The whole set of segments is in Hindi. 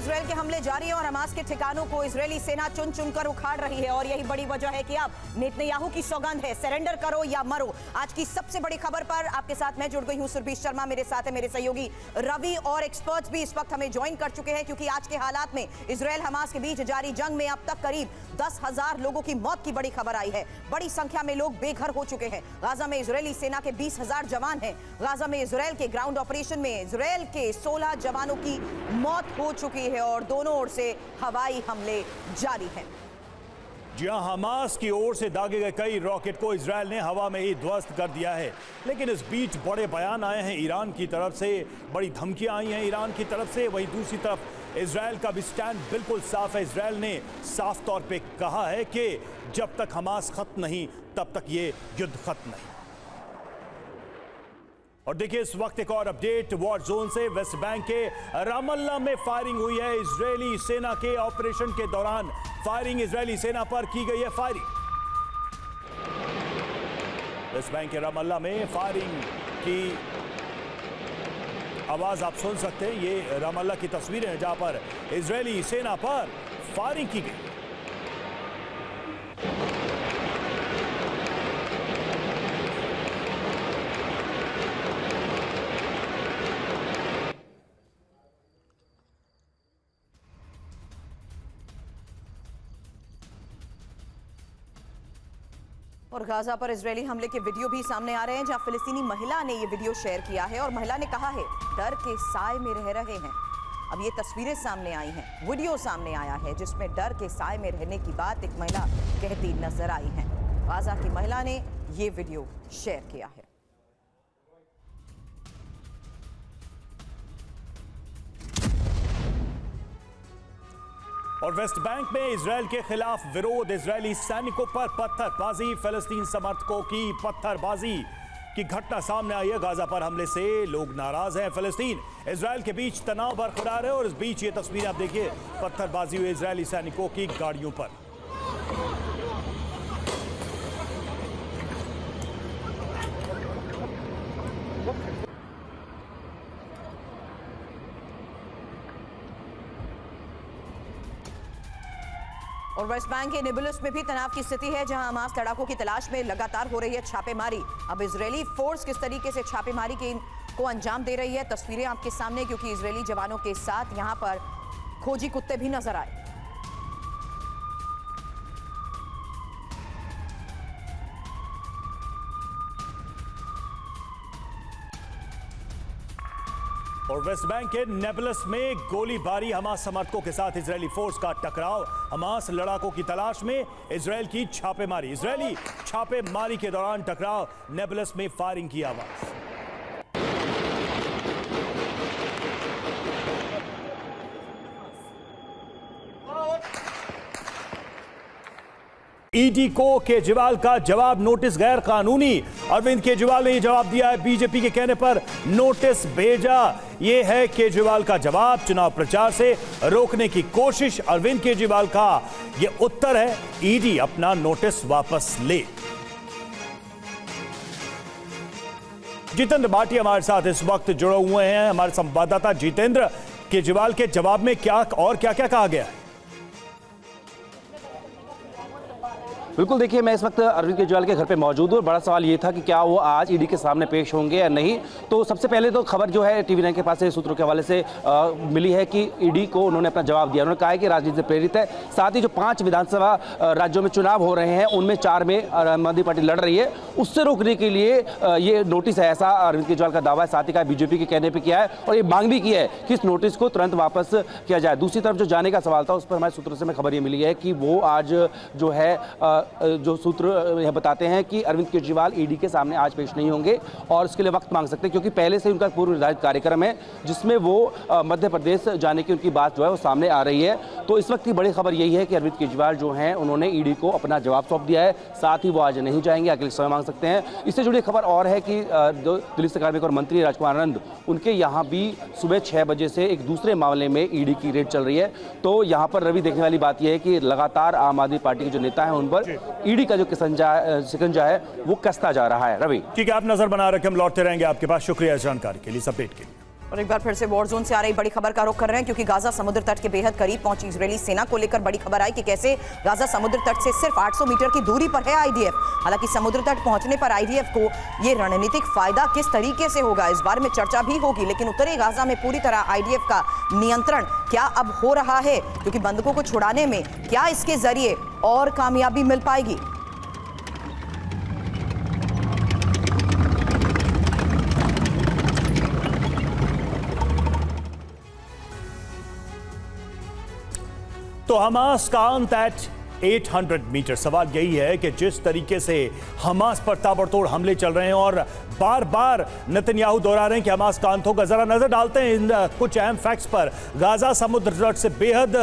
इजराइल के हमले जारी हैं और हमास के ठिकानों को इजरायली सेना चुन चुनकर उखाड़ रही है और यही बड़ी वजह है कि अब नेतन्याहू की सौगंध है, सरेंडर करो या मरो। आज की सबसे बड़ी खबर पर आपके साथ मैं जुड़ गई हूं सुरभि शर्मा, मेरे साथ है मेरे सहयोगी रवि और एक्सपर्ट्स भी इस वक्त हमें ज्वाइन कर चुके हैं क्योंकि आज के हालात में इजराइल हमास के बीच जारी जंग में अब तक करीब 10,000 लोगों की मौत की बड़ी खबर आई है। बड़ी संख्या में लोग बेघर हो चुके हैं। गाजा में इजरायली सेना के 20,000 जवान हैं। गाजा में इजराइल के ग्राउंड ऑपरेशन में इजराइल के 16 जवानों की मौत हो चुकी है और दोनों ओर से हवाई हमले जारी हैं। जी हां, हमास की ओर से दागे गए कई रॉकेट को इजराइल ने हवा में ही ध्वस्त कर दिया है। लेकिन इस बीच बड़े बयान आए हैं ईरान की तरफ से, बड़ी धमकियां आई हैं ईरान की तरफ से। वहीं दूसरी तरफ इजराइल का भी स्टैंड बिल्कुल साफ है। इजराइल ने साफ तौर पे कहा है कि जब तक हमास खत्म नहीं तब तक ये युद्ध खत्म नहीं। और देखिए इस वक्त एक और अपडेट वॉर जोन से। वेस्ट बैंक के रामल्ला में फायरिंग हुई है। इजरायली सेना के ऑपरेशन के दौरान फायरिंग इजरायली सेना पर की गई है। फायरिंग वेस्ट बैंक के रामल्ला में फायरिंग की आवाज आप सुन सकते हैं। ये रामल्ला की तस्वीरें हैं जहां पर इजरायली सेना पर फायरिंग की गई। और गाजा पर इजरायली हमले के वीडियो भी सामने आ रहे हैं जहां फिलिस्तीनी महिला ने ये वीडियो शेयर किया है और महिला ने कहा है डर के साए में रह रहे हैं। अब ये तस्वीरें सामने आई हैं, वीडियो सामने आया है जिसमें डर के साए में रहने की बात एक महिला कहती नजर आई है। गाजा की महिला ने ये वीडियो शेयर किया है। और वेस्ट बैंक में इजराइल के खिलाफ विरोध, इजरायली सैनिकों पर पत्थरबाजी, फिलिस्तीन समर्थकों की पत्थरबाजी की घटना सामने आई है। गाजा पर हमले से लोग नाराज हैं। फिलिस्तीन इजराइल के बीच तनाव बरकरार है और इस बीच ये तस्वीरें आप देखिए, पत्थरबाजी हुई इजरायली सैनिकों की गाड़ियों पर। और वेस्ट बैंक के नेबुलस में भी तनाव की स्थिति है जहां हमास लड़ाकों की तलाश में लगातार हो रही है छापेमारी। अब इजरायली फोर्स किस तरीके से छापेमारी को अंजाम दे रही है, तस्वीरें आपके सामने, क्योंकि इजरायली जवानों के साथ यहां पर खोजी कुत्ते भी नजर आए। और वेस्ट बैंक के नेबुलस में गोलीबारी, हमास समर्थकों के साथ इजरायली फोर्स का टकराव, हमास लड़ाकों की तलाश में इजरायल की छापेमारी। इजरायली छापेमारी के दौरान टकराव, नेबुलस में फायरिंग की आवाज। ईडी को केजरीवाल का जवाब, नोटिस गैर कानूनी। अरविंद केजरीवाल ने यह जवाब दिया है, बीजेपी के कहने पर नोटिस भेजा। यह है केजरीवाल का जवाब, चुनाव प्रचार से रोकने की कोशिश। अरविंद केजरीवाल का यह उत्तर है, ईडी अपना नोटिस वापस ले। जितेंद्र भाटी हमारे साथ इस वक्त जुड़े हुए हैं, हमारे संवाददाता जितेंद्र। केजरीवाल के जवाब में क्या कहा गया है? बिल्कुल, देखिए मैं इस वक्त अरविंद केजरीवाल के घर पे मौजूद हूँ और बड़ा सवाल ये था कि क्या वो आज ईडी के सामने पेश होंगे या नहीं। तो सबसे पहले तो खबर जो है टीवी 9 के पास से सूत्रों के हवाले से मिली है कि ईडी को उन्होंने अपना जवाब दिया। उन्होंने कहा है कि राजनीति से प्रेरित है। साथ ही जो 5 विधानसभा राज्यों में चुनाव हो रहे हैं उनमें 4 में आम आदमी पार्टी लड़ रही है, उससे रोकने के लिए ये नोटिस है, ऐसा अरविंद केजरीवाल का दावा है। साथ ही कहा बीजेपी के कहने पर किया है और ये मांग भी की है कि इस नोटिस को तुरंत वापस किया जाए। दूसरी तरफ जो जाने का सवाल था उस पर हमारे सूत्रों से हमें खबर ये मिली है कि वो आज जो है जो सूत्र यह बताते हैं कि अरविंद केजरीवाल ईडी के सामने आज पेश नहीं होंगे और उसके लिए वक्त मांग सकते हैं, क्योंकि पहले से उनका पूर्व निर्धारित कार्यक्रम है जिसमें वो मध्य प्रदेश जाने की उनकी बात जो है वो सामने आ रही है। तो इस वक्त की बड़ी खबर यही है कि अरविंद केजरीवाल जो हैं उन्होंने ईडी को अपना जवाब सौंप दिया है। साथ ही वो आज नहीं जाएंगे, अगले समय मांग सकते हैं। इससे जुड़ी खबर और है कि जो दिल्ली से कार्मिक और मंत्री राजकुमार आनंद, उनके यहाँ भी सुबह 6 बजे से एक दूसरे मामले में ईडी की रेड चल रही है। तो यहाँ पर रवि देखने वाली बात यह है कि लगातार आम आदमी पार्टी के जो नेता हैं उन पर ईडी का जो शिकंजा है वो कसता जा रहा है। रवि, ठीक है, आप नजर बना रखें, हम लौटते रहेंगे आपके पास। शुक्रिया इस जानकारी के लिए, इस अपडेट के लिए। और एक बार फिर से वॉर जोन से आ रही बड़ी खबर का रुख कर रहे हैं, क्योंकि गाजा समुद्र तट के बेहद करीब पहुंची इजरायली सेना को लेकर बड़ी खबर आई कि कैसे गाजा समुद्र तट से सिर्फ 800 मीटर की दूरी पर है आईडीएफ। हालांकि समुद्र तट पहुंचने पर आईडीएफ को ये रणनीतिक फायदा किस तरीके से होगा, इस बारे में चर्चा भी होगी। लेकिन उत्तरी गाजा में पूरी तरह आईडीएफ का नियंत्रण क्या अब हो रहा है, क्योंकि बंधकों को छुड़ाने में क्या इसके जरिए और कामयाबी मिल पाएगी? तो हमास का अंत एट 800 मीटर। सवाल यही है कि जिस तरीके से हमास पर ताबड़तोड़ हमले चल रहे हैं और बार बार नेतन्याहू दोहरा रहे हैं कि हमास का अंत होगा, जरा नजर डालते हैं इन कुछ अहम फैक्ट्स पर। गाजा समुद्र तट से बेहद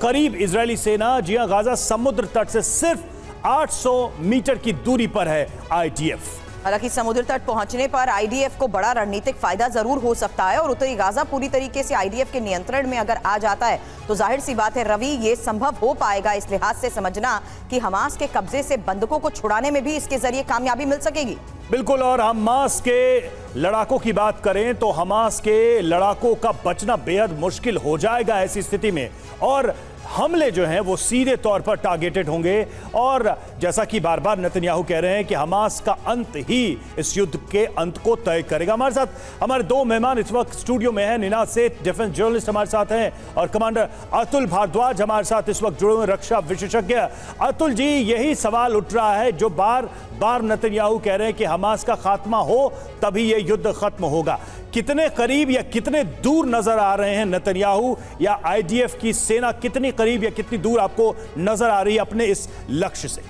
करीब इजरायली सेना, जी हां, गाजा समुद्र तट से सिर्फ 800 मीटर की दूरी पर है आईडीएफ। हालांकि समुद्र तट पहुंचने पर आईडीएफ को बड़ा रणनीतिक फायदा जरूर हो सकता है, और उत्तरी गाजा पूरी तरीके से आईडीएफ के नियंत्रण में अगर आ जाता है तो जाहिर सी बात है रवि, ये संभव हो पाएगा इस लिहाज से समझना कि हमास के कब्जे से बंधकों को छुड़ाने में भी इसके जरिए कामयाबी मिल सकेगी। बिल्कुल, और हमास के लड़ाकों की बात करें तो हमास के लड़ाकों का बचना बेहद मुश्किल हो जाएगा ऐसी स्थिति में, और हमले जो हैं वो सीधे तौर पर टारगेटेड होंगे। और जैसा कि बार बार नेतन्याहू कह रहे हैं कि हमास का अंत ही इस युद्ध के अंत को तय करेगा। हमारे साथ हमारे दो मेहमान इस वक्त स्टूडियो में हैं। निनाद सेठ डिफेंस जर्नलिस्ट हमारे साथ हैं, और कमांडर अतुल भारद्वाज हमारे साथ इस वक्त जुड़े हुए, रक्षा विशेषज्ञ। अतुल जी, यही सवाल उठ रहा है जो बार बार नेतन्याहू कह रहे हैं कि हमास का खात्मा हो तभी यह युद्ध खत्म होगा। कितने करीब या कितने दूर नजर आ रहे हैं नेतन्याहू, या आईडीएफ की सेना कितनी करीब या कितनी दूर आपको नजर आ रही है अपने इस लक्ष्य से?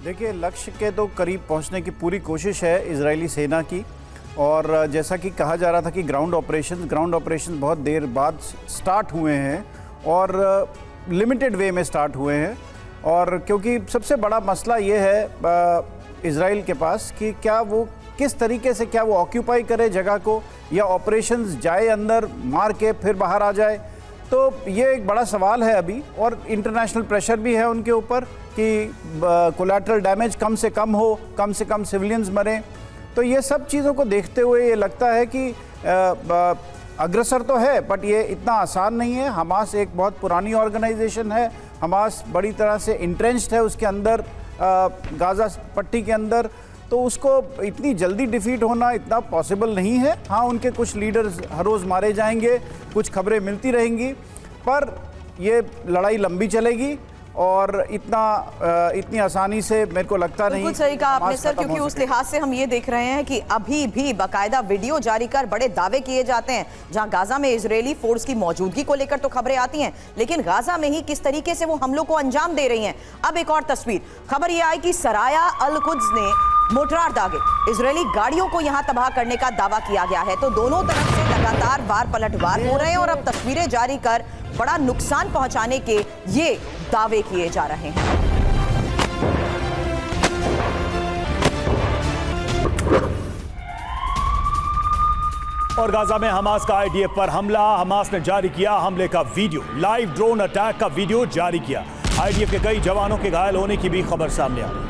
देखिए, लक्ष्य के तो करीब पहुंचने की पूरी कोशिश है इजरायली सेना की, और जैसा कि कहा जा रहा था कि ग्राउंड ऑपरेशन बहुत देर बाद स्टार्ट हुए हैं, और लिमिटेड वे में स्टार्ट हुए हैं। और क्योंकि सबसे बड़ा मसला ये है इजराइल के पास कि क्या वो किस तरीके से, क्या वो ऑक्यूपाई करे जगह को, या ऑपरेशंस जाए अंदर मार के फिर बाहर आ जाए। तो ये एक बड़ा सवाल है अभी, और इंटरनेशनल प्रेशर भी है उनके ऊपर कि कोलैटरल डैमेज कम से कम सिविलियंस मरें। तो ये सब चीज़ों को देखते हुए ये लगता है कि अग्रसर तो है, बट ये इतना आसान नहीं है। हमास एक बहुत पुरानी ऑर्गेनाइजेशन है, हमास बड़ी तरह से इंट्रेंच्ड है उसके अंदर, गाजा पट्टी के अंदर, तो उसको इतनी जल्दी डिफीट होना इतना पॉसिबल नहीं है। हाँ, उनके कुछ लीडर्स हर रोज़ मारे जाएंगे, कुछ खबरें मिलती रहेंगी, पर ये लड़ाई लंबी चलेगी, और इतनी आसानी से मेरे को लगता नहीं। बिल्कुल सही कहा आपने सर, क्योंकि उस लिहाज से हम ये देख रहे हैं कि अभी भी बाकायदा वीडियो जारी कर बड़े दावे किए जाते हैं। जहां गाजा में इजरायली फोर्स की मौजूदगी को लेकर तो खबरें आती हैं, लेकिन गाजा में ही किस तरीके से वो हमलों को अंजाम दे रही हैं। अब एक और तस्वीर, खबर ये आई कि सराया अल कुद्स ने मोर्टार दागे, इजरायली गाड़ियों को यहां तबाह करने का दावा किया गया है। तो दोनों तरफ से लगातार वार पलटवार हो रहे हैं, और अब तस्वीरें जारी कर बड़ा नुकसान पहुंचाने के ये दावे किए जा रहे हैं। और गाजा में हमास का आईडीएफ पर हमला, हमास ने जारी किया हमले का वीडियो, लाइव ड्रोन अटैक का वीडियो जारी किया। आईडीएफ के कई जवानों के घायल होने की भी खबर सामने आ रही है।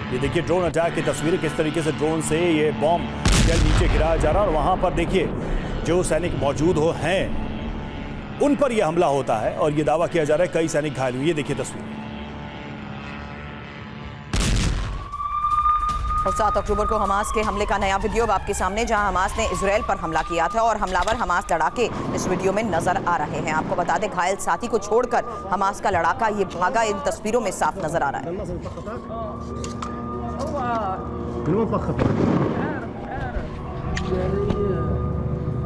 ये देखिए ड्रोन अटैक की तस्वीरें, किस तरीके से ड्रोन से ये बॉम्ब नीचे गिराया जा रहा है, और वहां पर देखिए जो सैनिक मौजूद हैं उन पर यह हमला होता है, और ये दावा किया जा रहा है कई सैनिक घायल हुए। ये देखिए तस्वीर। और 7 अक्टूबर को हमास के हमले का नया वीडियो अब आपके सामने, जहां हमास ने इजराइल पर हमला किया था, और हमलावर हमास लड़ाके इस वीडियो में नजर आ रहे हैं। आपको बता दें, घायल साथी को छोड़कर हमास का लड़ाका ये भागा इन तस्वीरों में साफ नजर आ रहा है।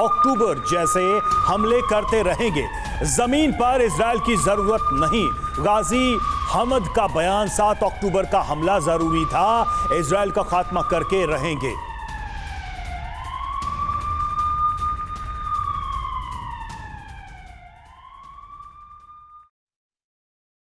अक्टूबर जैसे हमले करते रहेंगे, जमीन पर इजराइल की जरूरत नहीं। गाजी हमद का बयान, 7 अक्टूबर का हमला जरूरी था, इजराइल का खात्मा करके रहेंगे।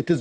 It is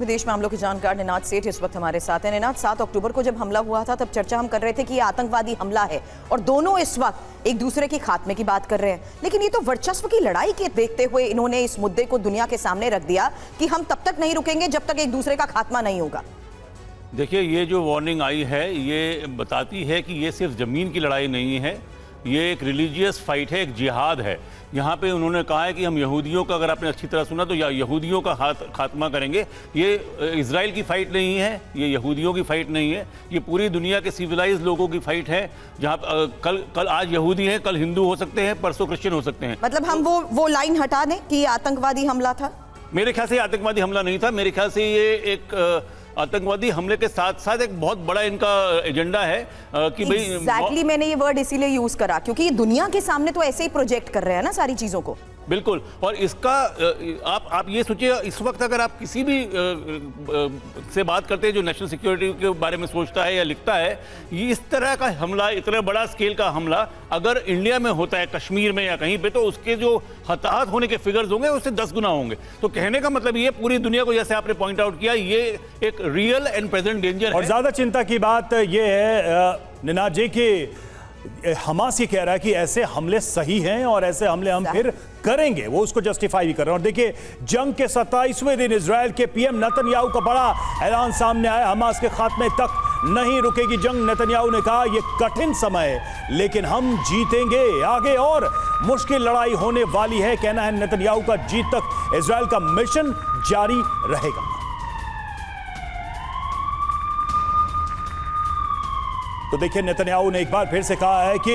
विदेश मामलों के जानकार निनाद सेठ इस वक्त हमारे साथ हैं। निनाद, 7 अक्टूबर को जब हमला हुआ था तब चर्चा हम कर रहे थे कि ये आतंकवादी हमला है और दोनों इस वक्त एक दूसरे के खात्मे की बात कर रहे हैं, लेकिन ये तो वर्चस्व की लड़ाई के देखते हुए इन्होंने इस मुद्दे को दुनिया के सामने रख दिया कि हम तब तक नहीं रुकेंगे जब तक एक दूसरे का खात्मा नहीं होगा। देखिए, ये जो वार्निंग आई है ये बताती है कि ये सिर्फ ज़मीन की लड़ाई नहीं है, ये एक रिलीजियस फाइट है, एक जिहाद है। यहाँ पे उन्होंने कहा है कि हम यहूदियों का, अगर आपने अच्छी तरह सुना तो यहूदियों का खात्मा करेंगे। ये इजराइल की फ़ाइट नहीं है, ये यहूदियों की फ़ाइट नहीं है, ये पूरी दुनिया के सिविलाइज लोगों की फ़ाइट है, जहाँ कल आज यहूदी हैं, कल हिंदू हो सकते हैं, परसों क्रिश्चियन हो सकते हैं। मतलब हम वो लाइन हटा दें कि ये आतंकवादी हमला था? मेरे ख्याल से ये आतंकवादी हमला नहीं था। मेरे ख्याल से ये एक आतंकवादी हमले के साथ साथ एक बहुत बड़ा इनका एजेंडा है कि भाई एग्जैक्टली मैंने ये वर्ड इसीलिए यूज करा क्योंकि ये दुनिया के सामने तो ऐसे ही प्रोजेक्ट कर रहे हैं ना सारी चीजों को। बिल्कुल। और इसका आप ये सोचिए, इस वक्त अगर आप किसी भी से बात करते हैं जो नेशनल सिक्योरिटी के बारे में सोचता है या लिखता है, ये इस तरह का हमला, इतना बड़ा स्केल का हमला अगर इंडिया में होता है, कश्मीर में या कहीं पे, तो उसके जो हताहत होने के फिगर्स होंगे उससे 10 गुना होंगे। तो कहने का मतलब ये पूरी दुनिया को, जैसे आपने पॉइंट आउट किया, ये एक रियल एंड प्रेजेंट डेंजर है। और ज्यादा चिंता की बात ये है निनाद जी कि हमास ये कह रहा है कि ऐसे हमले सही हैं और ऐसे हमले हम फिर करेंगे, वो उसको जस्टिफाई भी कर रहे हैं। और देखिए, जंग के 27वें दिन इजराइल के पीएम नेतन्याहू का बड़ा ऐलान सामने आया, हमास के खात्मे तक नहीं रुकेगी जंग। नेतन्याहू ने कहा ये कठिन समय है लेकिन हम जीतेंगे, आगे और मुश्किल लड़ाई होने वाली है, कहना है नेतन्याहू का। जीत तक इजराइल का मिशन जारी रहेगा। तो देखिए, नेतन्याहू ने एक बार फिर से कहा है कि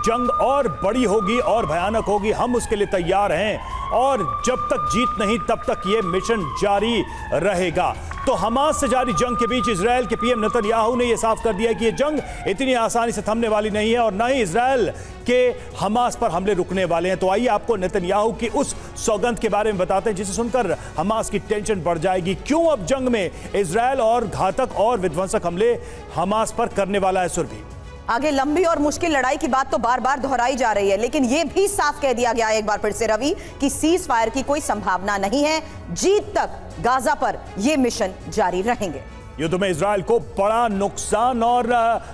जंग और बड़ी होगी और भयानक होगी, हम उसके लिए तैयार हैं और जब तक जीत नहीं तब तक ये मिशन जारी रहेगा। तो हमास से जारी जंग के बीच इजराइल के पीएम नेतन्याहू ने यह साफ कर दिया कि ये जंग इतनी आसानी से थमने वाली नहीं है और ना ही इजराइल के हमास पर हमले रुकने वाले हैं। तो आइए आपको नेतन्याहू की उस सौगंध के बारे में बताते हैं जिसे सुनकर हमास की टेंशन बढ़ जाएगी। क्यों अब जंग में इजराइल और घातक और विध्वंसक हमले हमास पर करने वाला है सुरभि? आगे लंबी और मुश्किल लड़ाई की बात तो बार बार दोहराई जा रही है, लेकिन यह भी साफ कह दिया गया है एक बार फिर से रवि कि सीज फायर की कोई संभावना नहीं है। जीत तक गाजा पर यह मिशन जारी रहेंगे। युद्ध में इजराइल को बड़ा नुकसान और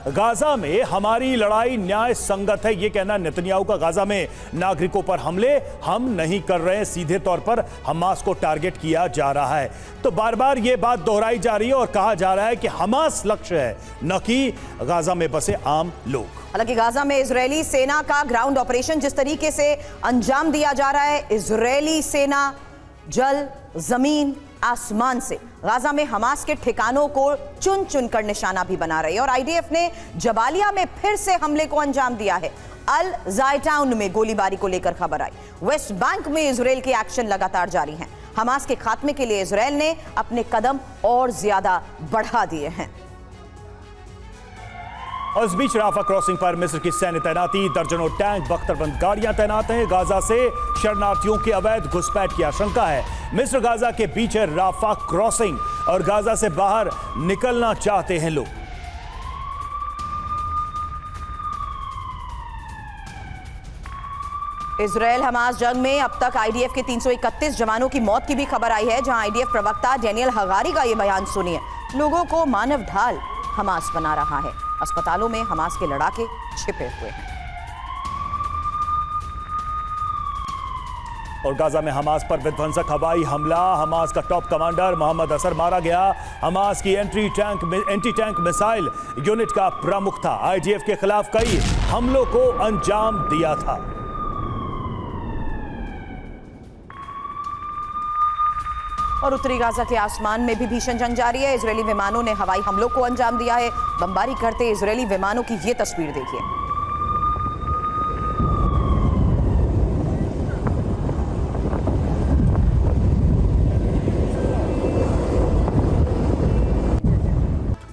गाजा में हमारी लड़ाई न्याय संगत है, यह कहना नेतन्याहू का। गाजा में नागरिकों पर हमले हम नहीं कर रहे हैं, सीधे तौर पर हमास को टारगेट किया जा रहा है। तो बार बार यह बात दोहराई जा रही है और कहा जा रहा है कि हमास लक्ष्य है, न कि गाजा में बसे आम लोग। हालांकि गाजा में इजरायली सेना का ग्राउंड ऑपरेशन जिस तरीके से अंजाम दिया जा रहा है, इजरायली सेना जल, जमीन, आसमान से गाजा में हमास के ठिकानों को चुन चुन कर निशाना भी बना रही है। और आईडीएफ ने जबालिया में फिर से हमले को अंजाम दिया है। अल जायटाउन में गोलीबारी को लेकर खबर आई। वेस्ट बैंक में इजराइल के एक्शन लगातार जारी हैं। हमास के खात्मे के लिए इजराइल ने अपने कदम और ज्यादा बढ़ा दिए हैं। और इस बीच राफा क्रॉसिंग पर मिस्र की सैन्य तैनाती, दर्जनों टैंक, बख्तरबंद गाड़ियां तैनात हैं। गाजा से शरणार्थियों की अवैध घुसपैठ की आशंका है। मिस्र गाजा के बीच है राफा क्रॉसिंग और गाजा से बाहर निकलना चाहते हैं लोग। इजराइल हमास जंग में अब तक आईडीएफ के 331 जवानों की मौत की भी खबर आई है, जहां आईडीएफ प्रवक्ता डेनियल हगारी का यह बयान सुनिए। लोगों को मानव ढाल हमास बना रहा है। अस्पतालों में हमास के लड़ाके छिपे हुए हैं। और गाजा में हमास पर विध्वंसक हवाई हमला, हमास का टॉप कमांडर मोहम्मद असर मारा गया। हमास की एंटी टैंक मिसाइल यूनिट का प्रमुख था। आईडीएफ के खिलाफ कई हमलों को अंजाम दिया था। और उत्तरी गाजा के आसमान में भी भीषण जंग जारी है। इजरायली विमानों ने हवाई हमलों को अंजाम दिया है। बमबारी करते इजरायली विमानों की ये तस्वीर देखिए।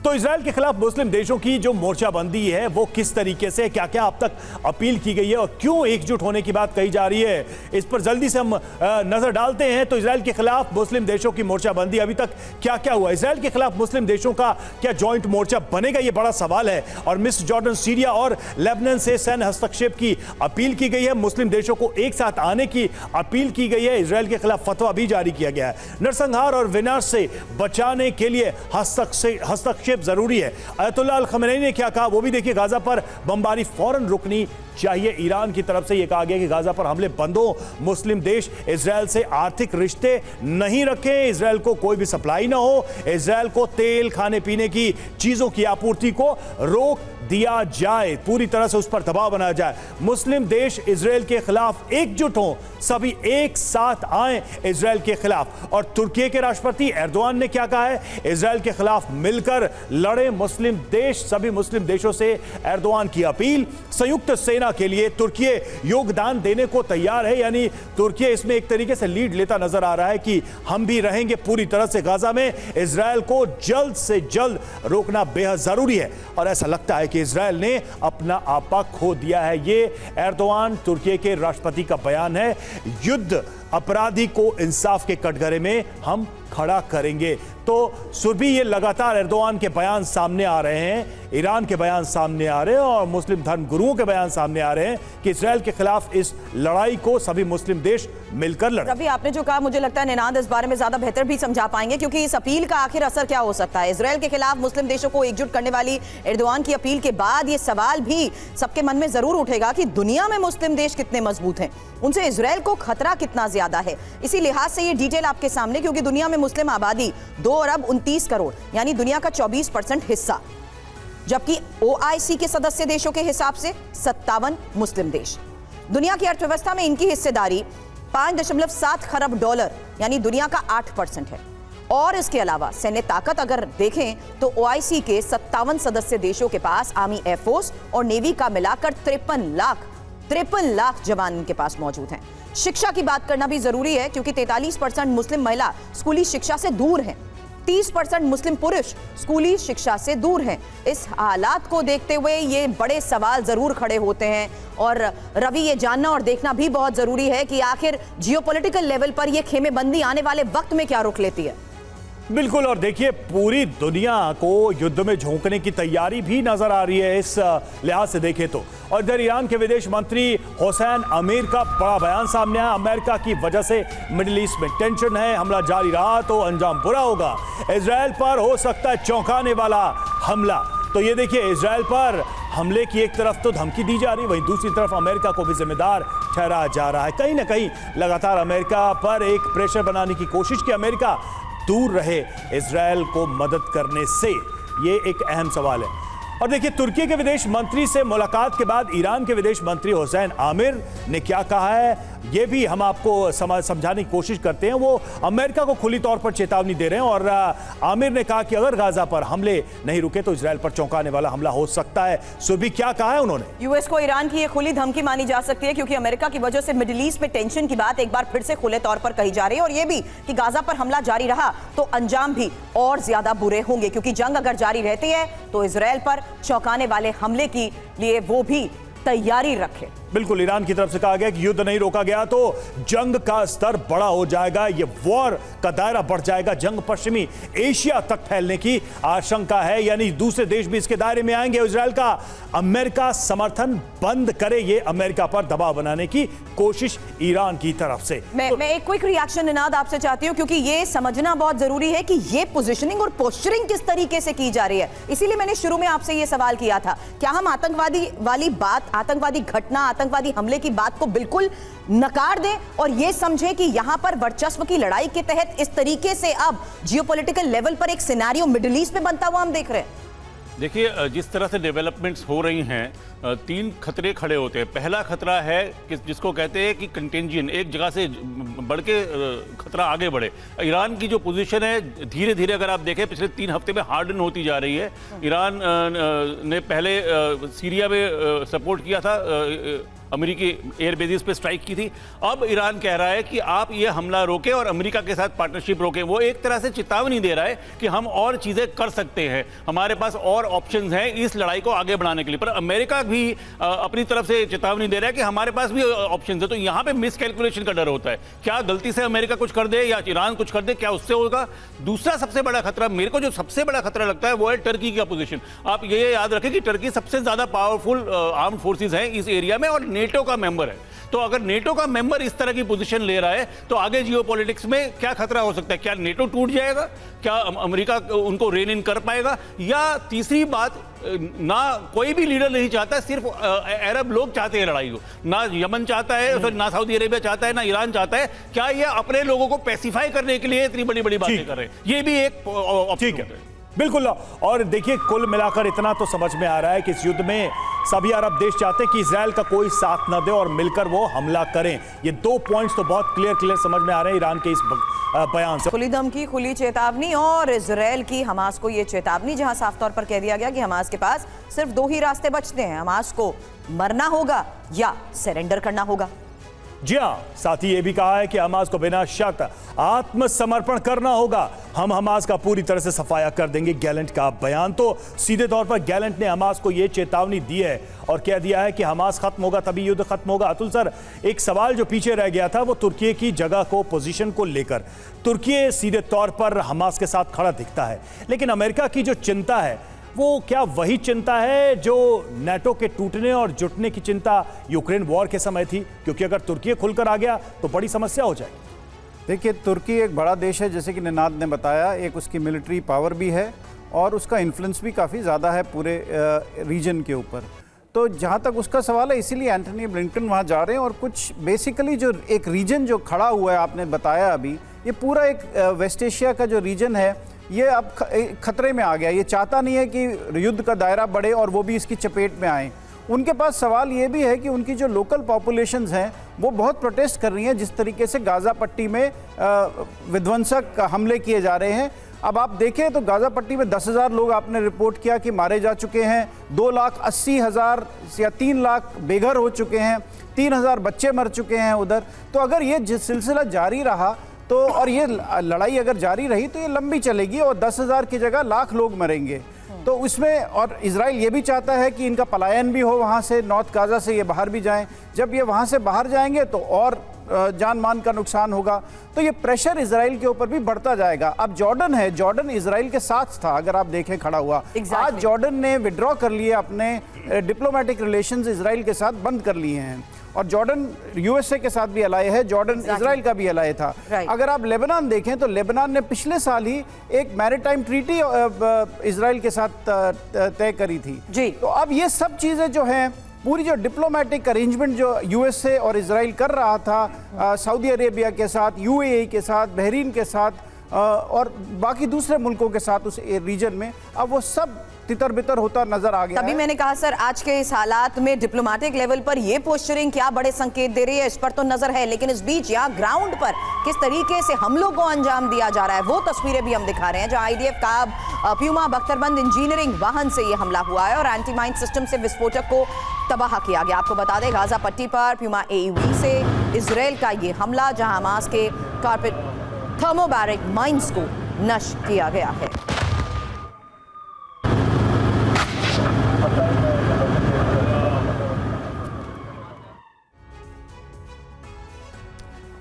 तो इजराइल के खिलाफ मुस्लिम देशों की जो मोर्चाबंदी है वो किस तरीके से, क्या क्या अब तक अपील की गई है और क्यों एकजुट होने की बात कही जा रही है, इस पर जल्दी से हम नजर डालते हैं। तो इजराइल के खिलाफ मुस्लिम देशों की मोर्चाबंदी, अभी तक क्या क्या हुआ, इजराइल के खिलाफ मुस्लिम देशों का क्या जॉइंट मोर्चा बनेगा, ये बड़ा सवाल है। और मिस्र, जॉर्डन, सीरिया और लेबनान से सैन्य हस्तक्षेप की अपील की गई है। मुस्लिम देशों को एक साथ आने की अपील की गई है। इजराइल के खिलाफ फतवा भी जारी किया गया है। नरसंहार और विनाश से बचाने के लिए हस्तक्षेप जरूरी है। अयतुल्लाह अल खमेनी ने क्या कहा वो भी देखिए। गाजा पर बमबारी फौरन रुकनी चाहिए। ईरान की तरफ से यह कहा गया कि गाजा पर हमले बंद हो। मुस्लिम देश इजराइल से आर्थिक रिश्ते नहीं रखें, इजराइल को कोई भी सप्लाई ना हो, इजराइल को तेल, खाने पीने की चीजों की आपूर्ति को रोक दिया जाए, पूरी तरह से उस पर दबाव बनाया जाए। मुस्लिम देश इजराइल के खिलाफ एकजुट हों, सभी एक साथ आए इजराइल के खिलाफ। और तुर्की के राष्ट्रपति एर्दोआन ने क्या कहा है, इजराइल के खिलाफ मिलकर लड़े मुस्लिम देश। सभी मुस्लिम देशों से एर्दोआन की अपील। संयुक्त सेना के लिए तुर्की योगदान देने को तैयार है, यानी तुर्की इसमें एक तरीके से लीड लेता नजर आ रहा है कि हम भी रहेंगे पूरी तरह से गाजा में। इजराइल को जल्द से जल्द रोकना बेहद जरूरी है और ऐसा लगता है कि इजराइल ने अपना आपा खो दिया है। ये एर्दोआन तुर्की के राष्ट्रपति का बयान है। युद्ध अपराधी को इंसाफ के कटघरे में हम खड़ा करेंगे। तो सुरभि, ये लगातार एर्दोआन के बयान सामने आ रहे हैं, ईरान के बयान सामने आ रहे हैं और मुस्लिम धर्म गुरुओं के बयान सामने आ रहे हैं कि इजराइल के खिलाफ इस लड़ाई को सभी मुस्लिम देश मिलकर लड़ें। रवि, आपने जो कहा मुझे लगता है निनाद इस बारे में ज्यादा बेहतर भी समझा पाएंगे, क्योंकि इस अपील का आखिर असर क्या हो सकता है। इजराइल के खिलाफ मुस्लिम देशों को एकजुट करने वाली एर्दोआन की अपील के बाद ये सवाल भी सबके मन में जरूर उठेगा कि दुनिया में मुस्लिम देश कितने मजबूत हैं, उनसे इजराइल को खतरा कितना ज्यादा है। इसी लिहाज से ये डिटेल आपके सामने, क्योंकि दुनिया में मुस्लिम आबादी 2 अरब 29 करोड़ यानी दुनिया का 24% हिस्सा, जबकि OIC के सदस्य देशों के हिसाब से 57 मुस्लिम देश। दुनिया की अर्थव्यवस्था में इनकी हिस्सेदारी 5.7 खरब डॉलर यानी दुनिया का 8% है। और इसके अलावा सैन्य ताकत अगर देखें तो OIC के 57 सदस्य देशों के पास आर्मी, एयरफोर्स और नेवी का मिलाकर 53 लाख जवान इनके पास मौजूद हैं। शिक्षा की बात करना भी जरूरी है, क्योंकि 43% मुस्लिम महिला स्कूली शिक्षा से दूर हैं, 30% मुस्लिम पुरुष स्कूली शिक्षा से दूर हैं। इस हालात को देखते हुए ये बड़े सवाल जरूर खड़े होते हैं। और रवि, ये जानना और देखना भी बहुत जरूरी है कि आखिर जियोपॉलिटिकल लेवल पर ये खेमेबंदी आने वाले वक्त में क्या रुख लेती है। बिल्कुल, और देखिए पूरी दुनिया को युद्ध में झोंकने की तैयारी भी नजर आ रही है इस लिहाज से देखें तो। और इधर ईरान के विदेश मंत्री हुसैन अमीर का बड़ा बयान सामने आया। अमेरिका की वजह से मिडिल ईस्ट में टेंशन है, हमला जारी रहा तो अंजाम बुरा होगा। इजराइल पर हो सकता है चौंकाने वाला हमला। तो ये देखिए, इजराइल पर हमले की एक तरफ तो धमकी दी जा रही है, वहीं दूसरी तरफ अमेरिका को भी जिम्मेदार ठहराया जा रहा है। कहीं ना कहीं लगातार अमेरिका पर एक प्रेशर बनाने की कोशिश की अमेरिका दूर रहे इजराइल को मदद करने से, ये एक अहम सवाल है। और देखिए, तुर्की के विदेश मंत्री से मुलाकात के बाद ईरान के विदेश मंत्री हुसैन आमिर ने क्या कहा है, ये भी हम आपको समझाने की कोशिश करते हैं। वो अमेरिका को खुली तौर पर चेतावनी दे रहे हैं और आमिर ने कहा कि अगर गाजा पर हमले नहीं रुके तो इजराइल पर चौंकाने वाला हमला हो सकता है। सुबह क्या कहा है उन्होंने? यूएस को ईरान की ये खुली धमकी मानी जा सकती है, क्योंकि अमेरिका की वजह से मिडिल ईस्ट में टेंशन की बात एक बार फिर से खुले तौर पर कही जा रही है। और ये भी कि गाजा पर हमला जारी रहा तो अंजाम भी और ज्यादा बुरे होंगे, क्योंकि जंग अगर जारी रहती है तो इजराइल पर चौंकाने वाले हमले के लिए वो भी तैयारी रखे। बिल्कुल, ईरान की तरफ से कहा गया कि युद्ध नहीं रोका गया तो जंग का स्तर बड़ा हो जाएगा, ये वॉर का दायरा बढ़ जाएगा, जंग पश्चिमी एशिया तक फैलने की आशंका है, यानी दूसरे देश भी इसके दायरे में आएंगे। इजरायल का अमेरिका समर्थन बंद करे, ये अमेरिका पर दबाव बनाने की कोशिश ईरान की तरफ से। मैं एक क्विक रिएक्शन निनाद आपसे चाहती हूं, क्योंकि ये समझना बहुत जरूरी है कि ये पोजीशनिंग और पोस्चरिंग किस तरीके से की जा रही है। इसीलिए मैंने शुरू में आपसे ये सवाल किया था, क्या हम आतंकवादी वाली बात, आतंकवादी घटना, आतंकवादी हमले की बात को बिल्कुल नकार दें और ये समझें कि यहां पर वर्चस्व की लड़ाई के तहत इस तरीके से अब जियोपॉलिटिकल लेवल पर एक सिनेरियो मिडिल ईस्ट में बनता हुआ हम देख रहे हैं। देखिए, जिस तरह से डेवलपमेंट्स हो रही हैं, 3 खतरे खड़े होते हैं। पहला खतरा है कि जिसको कहते हैं कि कंटेंजियन, एक जगह से बढ़ के खतरा आगे बढ़े। ईरान की जो पोजीशन है धीरे धीरे अगर आप देखें पिछले 3 हफ्ते में हार्डन होती जा रही है। ईरान ने पहले सीरिया में सपोर्ट किया था, अमेरिकी एयर बेसिस पे स्ट्राइक की थी। अब ईरान कह रहा है कि आप ये हमला रोकें और अमेरिका के साथ पार्टनरशिप रोकें। वो एक तरह से चेतावनी दे रहा है कि हम और चीज़ें कर सकते हैं, हमारे पास और ऑप्शंस हैं इस लड़ाई को आगे बढ़ाने के लिए। पर अमेरिका भी अपनी तरफ से चेतावनी दे रहा है कि हमारे पास भी ऑप्शंस है। तो यहाँ पे मिसकैलकुलेशन का डर होता है, क्या गलती से अमेरिका कुछ कर दे या ईरान कुछ कर दे, क्या उससे होगा। दूसरा सबसे बड़ा खतरा, मेरे को जो सबसे बड़ा खतरा लगता है वो है टर्की की अपोजिशन। आप ये याद रखें कि टर्की सबसे ज़्यादा पावरफुल आर्म्ड फोर्सेज हैं इस एरिया में और नेटो का मेंबर है। तो अगर नेटो का मेंबर इस तरह की पोजीशन ले रहा है तो आगे जियोपॉलिटिक्स में क्या खतरा हो सकता है। क्या नेटो टूट जाएगा, क्या अमेरिका उनको रेन इन कर पाएगा, या तीसरी बात, ना कोई भी लीडर नहीं चाहता, सिर्फ अरब लोग चाहते हैं लड़ाई को। ना यमन चाहता है, ना सऊदी अरेबिया चाहता है, ना ईरान चाहता है। क्या ये अपने लोगों को पैसिफाई करने के लिए इतनी बड़ी बड़ी बातें कर रहे हैं? ये भी एक ऑप्शन है। बिल्कुल, और देखिए कुल मिलाकर इतना तो समझ में आ रहा है कि इस युद्ध में सभी अरब देश चाहते हैं कि इजराइल का कोई साथ न दे और मिलकर वो हमला करें। ये 2 पॉइंट्स तो बहुत क्लियर समझ में आ रहे हैं ईरान के इस बयान से। खुली धमकी, खुली चेतावनी और इजराइल की हमास को ये चेतावनी, जहां साफ तौर पर कह दिया गया कि हमास के पास सिर्फ 2 ही रास्ते बचते हैं, हमास को मरना होगा या सरेंडर करना होगा। जी हाँ, साथ ही ये भी कहा है कि हमास को बिना शर्त आत्मसमर्पण करना होगा। हम हमास का पूरी तरह से सफाया कर देंगे। गैलेंट का बयान, तो सीधे तौर पर गैलेंट ने हमास को ये चेतावनी दी है और कह दिया है कि हमास खत्म होगा तभी युद्ध खत्म होगा। अतुल सर, एक सवाल जो पीछे रह गया था वो तुर्की की जगह को, पोजीशन को लेकर। तुर्की सीधे तौर पर हमास के साथ खड़ा दिखता है, लेकिन अमेरिका की जो चिंता है वो क्या वही चिंता है जो नेटो के टूटने और जुटने की चिंता यूक्रेन वॉर के समय थी? क्योंकि अगर तुर्की खुलकर आ गया तो बड़ी समस्या हो जाएगी। देखिए, तुर्की एक बड़ा देश है, जैसे कि निनाद ने बताया, एक उसकी मिलिट्री पावर भी है और उसका इन्फ्लुएंस भी काफ़ी ज़्यादा है पूरे रीजन के ऊपर। तो जहाँ तक उसका सवाल है, इसीलिए एंटनी ब्लिंकन वहाँ जा रहे हैं। और कुछ बेसिकली जो एक रीजन जो खड़ा हुआ है, आपने बताया अभी, ये पूरा एक वेस्ट एशिया का जो रीजन है ये अब खतरे में आ गया। ये चाहता नहीं है कि युद्ध का दायरा बढ़े और वो भी इसकी चपेट में आए। उनके पास सवाल ये भी है कि उनकी जो लोकल पॉपुलेशंस हैं वो बहुत प्रोटेस्ट कर रही हैं, जिस तरीके से गाज़ा पट्टी में विध्वंसक हमले किए जा रहे हैं। अब आप देखें तो गाज़ा पट्टी में 10,000 लोग आपने रिपोर्ट किया कि मारे जा चुके हैं, 2,80,000 या 3 लाख बेघर हो चुके हैं, 3,000 बच्चे मर चुके हैं उधर। तो अगर ये सिलसिला जारी रहा तो, और ये लड़ाई अगर जारी रही तो ये लंबी चलेगी और 10,000 की जगह लाख लोग मरेंगे। तो उसमें, और इजराइल ये भी चाहता है कि इनका पलायन भी हो वहाँ से, नॉर्थ गाज़ा से ये बाहर भी जाएं। जब ये वहाँ से बाहर जाएंगे तो और जान मान का नुकसान होगा। तो ये प्रेशर इजराइल के ऊपर भी बढ़ता जाएगा। अब जॉर्डन है, जॉर्डन इजराइल के साथ था, अगर आप देखें खड़ा हुआ। आज जॉर्डन ने विड्रॉ कर लिए, अपने डिप्लोमेटिक रिलेशंस इजराइल के साथ बंद कर लिए हैं। और जॉर्डन यूएसए के साथ भी अलाय है, जॉर्डन इजराइल का भी अलाय था। अगर आप लेबनान देखें तो लेबनान ने पिछले साल ही एक मैरीटाइम ट्रीटी इजराइल के साथ तय करी थी जी। तो अब ये सब चीज़ें जो हैं, पूरी जो डिप्लोमेटिक अरेंजमेंट जो यूएसए और इजराइल कर रहा था सऊदी अरेबिया के साथ, यूएई के साथ, बहरीन के साथ और बाकी दूसरे मुल्कों के साथ उस रीजन में, अब वो सब तितर बितर होता नजर आ गया। तभी मैंने कहा सर, आज के इस हालात में डिप्लोमेटिक लेवल पर ये पोस्चरिंग क्या बड़े संकेत दे रही है, इस पर तो नजर है। लेकिन इस बीच यहाँ ग्राउंड पर किस तरीके से हमलों को अंजाम दिया जा रहा है वो तस्वीरें भी हम दिखा रहे हैं, जहां आईडीएफ का प्यूमा बख्तरबंद इंजीनियरिंग वाहन से ये हमला हुआ है और एंटी माइन सिस्टम से विस्फोटक को तबाह किया गया। आपको बता दें, गाजा पट्टी पर प्यूमा AUV से इजराइल का ये हमला, जहां हमास के कारपेट थर्मोबैरिक माइंस को नष्ट किया गया है।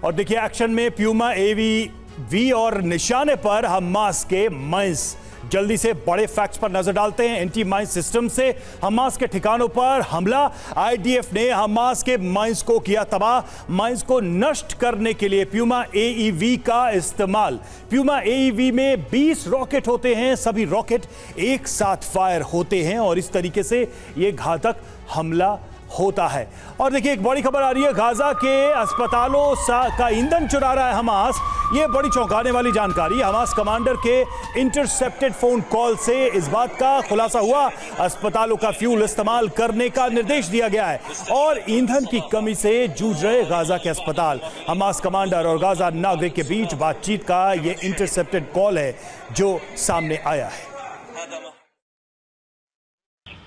और देखिए एक्शन में प्यूमा AV और निशाने पर हमास के माइंस। जल्दी से बड़े फैक्ट्स पर नजर डालते हैं। एंटी माइन सिस्टम से हमास के ठिकानों पर हमला। IDF ने हमास के माइंस को किया तबाह। माइंस को नष्ट करने के लिए प्यूमा AEV का इस्तेमाल। प्यूमा AEV में 20 रॉकेट होते हैं। सभी रॉकेट एक साथ फायर होते हैं और इस तरीके से यह घातक हमला होता है। और देखिए एक बड़ी खबर आ रही है, गाजा के अस्पतालों का ईंधन चुरा रहा है हमास। ये बड़ी चौंकाने वाली जानकारी। हमास कमांडर के इंटरसेप्टेड फोन कॉल से इस बात का खुलासा हुआ, अस्पतालों का फ्यूल इस्तेमाल करने का निर्देश दिया गया है और ईंधन की कमी से जूझ रहे गाजा के अस्पताल। हमास कमांडर और गाजा नागरिक के बीच बातचीत का ये इंटरसेप्टेड कॉल है जो सामने आया है।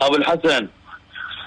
अबुल हसन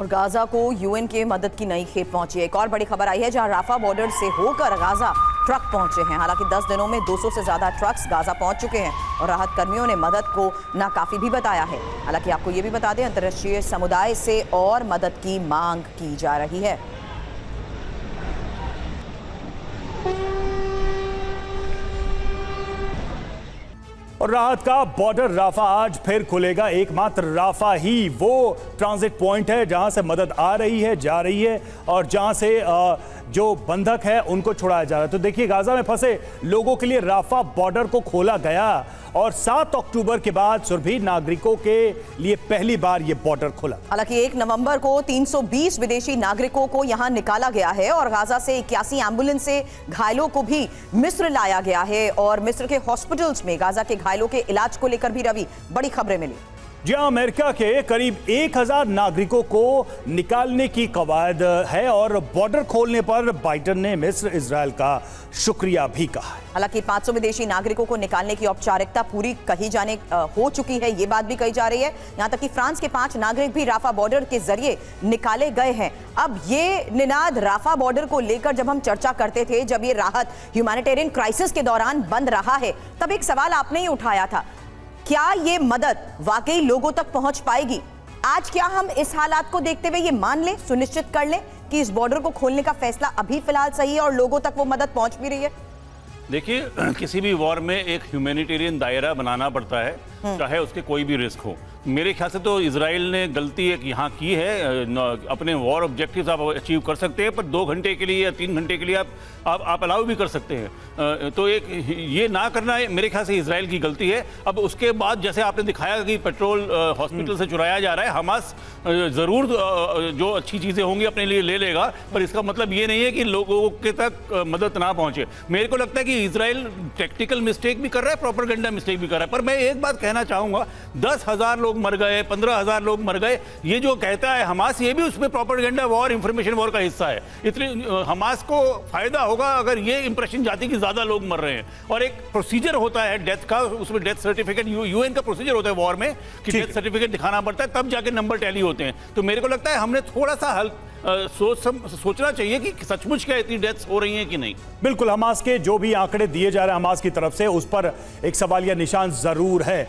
और गाजा को UN के मदद की नई खेप पहुंची है। एक और बड़ी खबर आई है जहां राफा बॉर्डर से होकर गाजा ट्रक पहुंचे हैं। हालांकि 10 दिनों में 200 से ज्यादा ट्रक्स गाजा पहुंच चुके हैं और राहत कर्मियों ने मदद को नाकाफी भी बताया है। हालांकि आपको ये भी बता दें, अंतर्राष्ट्रीय समुदाय से और मदद की मांग की जा रही है। और राहत का बॉर्डर राफा आज फिर खुलेगा। एकमात्र राफा ही वो ट्रांजिट पॉइंट है जहां से मदद आ रही है, जा रही है और जहां से जो बंधक है उनको छुड़ाया जा रहा है। तो देखिए गाजा में फंसे लोगों के लिए राफा बॉर्डर को खोला गया और 7 अक्टूबर के बाद सुरभि नागरिकों के लिए पहली बार ये बॉर्डर खुला। हालांकि 1 नवंबर को 320 विदेशी नागरिकों को यहां निकाला गया है और गाजा से 81 एम्बुलेंस से घायलों को भी मिस्र लाया गया है और मिस्र के हॉस्पिटल्स में गाजा के घायलों के इलाज को लेकर भी रवि बड़ी खबरें मिली। जहां अमेरिका के करीब 1000 नागरिकों को निकालने की कवायद है और बॉर्डर खोलने पर बाइडेन ने मिस्र इजरायल का शुक्रिया भी कहा है। हालांकि 500 विदेशी नागरिकों को निकालने की औपचारिकता पूरी कही जाने हो चुकी है, ये बात भी कही जा रही है। यहां तक कि फ्रांस के 5 नागरिक भी राफा बॉर्डर के जरिए निकाले गए हैं। अब ये निनाद राफा बॉर्डर को लेकर जब हम चर्चा करते थे, जब ये राहत ह्यूमैनिटेरियन क्राइसिस के दौरान बंद रहा है, तब एक सवाल आपने ही उठाया था, क्या ये मदद वाकई लोगों तक पहुंच पाएगी? आज क्या हम इस हालात को देखते हुए ये मान लें, सुनिश्चित कर लें कि इस बॉर्डर को खोलने का फैसला अभी फिलहाल सही है और लोगों तक वो मदद पहुंच भी रही है? देखिए, किसी भी वॉर में एक ह्यूमैनिटेरियन दायरा बनाना पड़ता है, चाहे उसके कोई भी रिस्क हो। मेरे ख्याल से तो इजराइल ने गलती एक यहाँ की है। अपने वॉर ऑब्जेक्टिव्स आप अचीव कर सकते हैं, पर 2 घंटे के लिए या 3 घंटे के लिए आप अलाउ भी कर सकते हैं। तो एक ये ना करना मेरे ख्याल से इजराइल की गलती है। अब उसके बाद जैसे आपने दिखाया कि पेट्रोल हॉस्पिटल से चुराया जा रहा है, हमास ज़रूर जो अच्छी चीज़ें होंगी अपने लिए ले लेगा, पर इसका मतलब ये नहीं है कि लोगों के तक मदद ना पहुँचे। मेरे को लगता है कि इजराइल टेक्निकल मिस्टेक भी कर रहा है, प्रोपेगेंडा मिस्टेक भी कर रहा है। पर मैं एक बात कहना चाहूँगा, 10,000 लोग मर गए, 15,000 लोग मर गए, ये जो कहता है हमास, ये भी उसमें प्रोपेगेंडा वॉर, इंफॉर्मेशन वॉर का हिस्सा है। इसलिए हमास को फायदा होगा अगर ये इंप्रेशन जाती कि ज्यादा लोग मर रहे हैं। और एक प्रोसीजर होता है डेथ का, उसमें डेथ सर्टिफिकेट, यूएन का प्रोसीजर होता है वॉर में कि डेथ सर्टिफिकेट दिखाना पड़ता है, तब जाके नंबर टैली होते हैं। तो मेरे को लगता है हमने थोड़ा सा सोचना चाहिए कि सचमुच क्या इतनी डेथ्स हो रही हैं कि नहीं। बिल्कुल, हमास के जो भी आंकड़े दिए जा रहे हैं हमास की तरफ से, उस पर एक सवालिया निशान जरूर है।